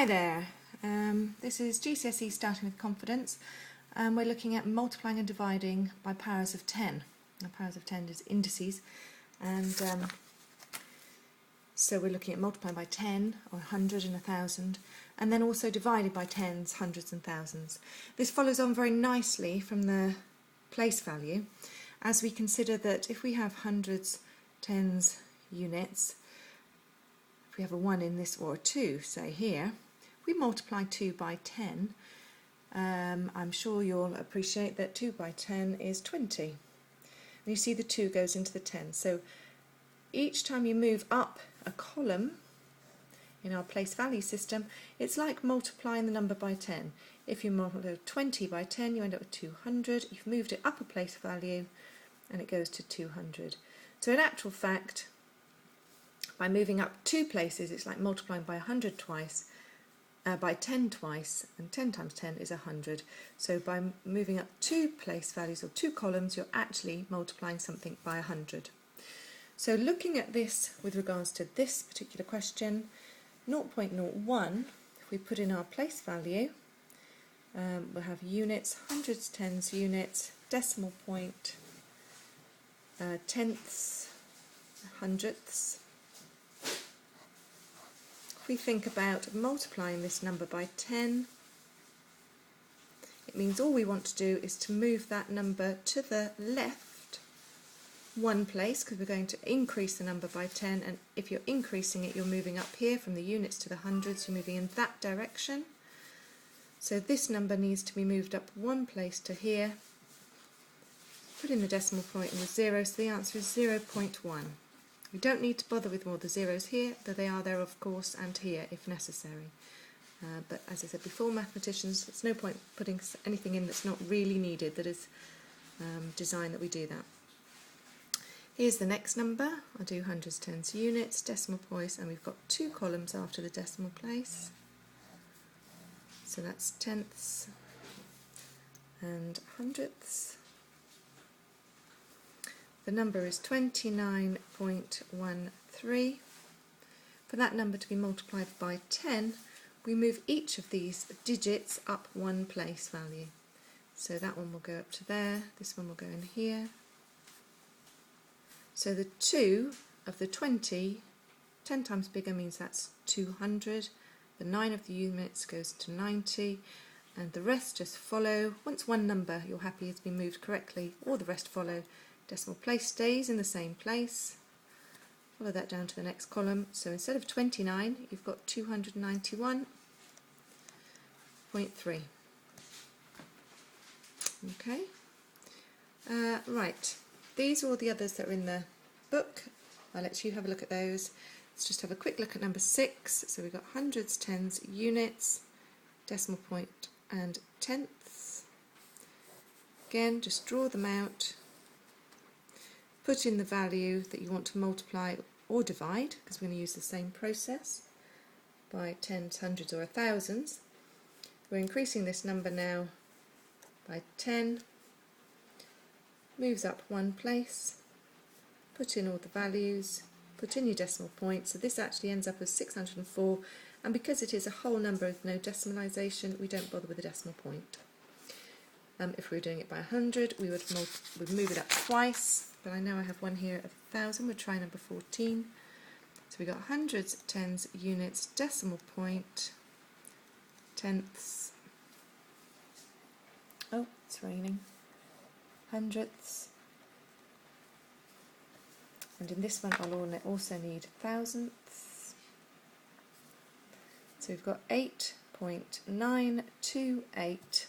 Hi there, this is GCSE Starting with Confidence, and we're looking at multiplying and dividing by powers of 10. Now, powers of 10 is indices, and so we're looking at multiplying by 10, or 100 and 1,000, and then also divided by tens, hundreds and thousands. This follows on very nicely from the place value, as we consider that if we have hundreds, tens, units, if we have a 1 in this or a 2, say here, we multiply 2 by 10, I'm sure you'll appreciate that 2 by 10 is 20. And you see the 2 goes into the 10. So each time you move up a column in our place value system, it's like multiplying the number by 10. If you multiply 20 by 10, you end up with 200. You've moved it up a place value and it goes to 200. So in actual fact, by moving up 2 places, it's like multiplying by 100 twice, by 10 twice, and 10 times 10 is 100. So by moving up 2 place values or 2 columns, you're actually multiplying something by 100. So looking at this with regards to this particular question, 0.01, if we put in our place value, we'll have units, hundreds, tens, units, decimal point, tenths, hundredths. If we think about multiplying this number by 10, it means all we want to do is to move that number to the left 1 place, because we're going to increase the number by 10, and if you're increasing it, you're moving up here from the units to the hundreds, you're moving in that direction. So this number needs to be moved up 1 place to here. Put in the decimal point and the 0, so the answer is 0.1. We don't need to bother with all the zeros here, though they are there of course, and here if necessary. But as I said before, mathematicians, it's no point putting anything in that's not really needed, that is designed that we do that. Here's the next number. I'll do hundreds, tens, units, decimal place, and we've got 2 columns after the decimal place. So that's tenths and hundredths. The number is 29.13. For that number to be multiplied by 10, we move each of these digits up 1 place value. So that one will go up to there, this one will go in here. So the 2 of the 20, 10 times bigger means that's 200. The 9 of the units goes to 90, and the rest just follow. Once one number you're happy has been moved correctly, all the rest follow. Decimal place stays in the same place. Follow that down to the next column. So instead of 29, you've got 291.3. Okay. Right. These are all the others that are in the book. I'll let you have a look at those. Let's just have a quick look at number 6. So we've got hundreds, tens, units, decimal point and tenths. Again, just draw them out. Put in the value that you want to multiply or divide, because we're going to use the same process, by tens, hundreds or thousands. We're increasing this number now by 10. Moves up 1 place. Put in all the values. Put in your decimal point. So this actually ends up as 604, and because it is a whole number with no decimalisation, we don't bother with the decimal point. If we were doing it by 100, we would move it up twice. But I know I have one here of 1,000. We'll try number 14. So we got hundreds, tens, units, decimal point, tenths. Oh, it's raining. Hundredths. And in this one, I'll also need thousandths. So we've got 8.928,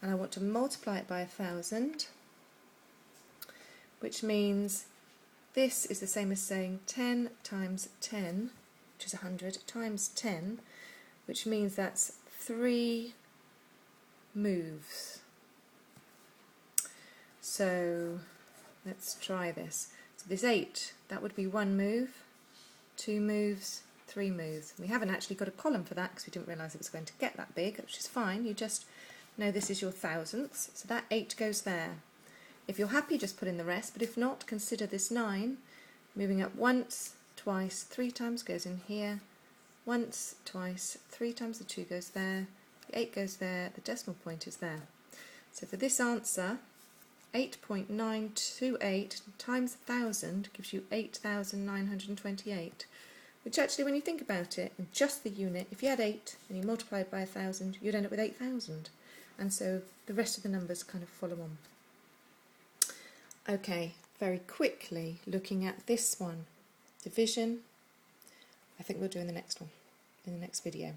and I want to multiply it by 1,000. Which means this is the same as saying 10 times 10, which is 100, times 10, which means that's 3 moves. So let's try this. So this 8, that would be 1 move, 2 moves, 3 moves. We haven't actually got a column for that because we didn't realise it was going to get that big, which is fine. You just know this is your thousandths, so that 8 goes there. If you're happy, just put in the rest, but if not, consider this 9 moving up once, twice, 3 times, goes in here, once, twice, 3 times the 2 goes there, the 8 goes there, the decimal point is there. So for this answer, 8.928 times 1,000 gives you 8,928, which actually, when you think about it, in just the unit, if you had 8 and you multiply it by 1,000, you'd end up with 8,000. And so the rest of the numbers kind of follow on. Okay, very quickly looking at this one, division. I think we'll do in the next one, in the next video.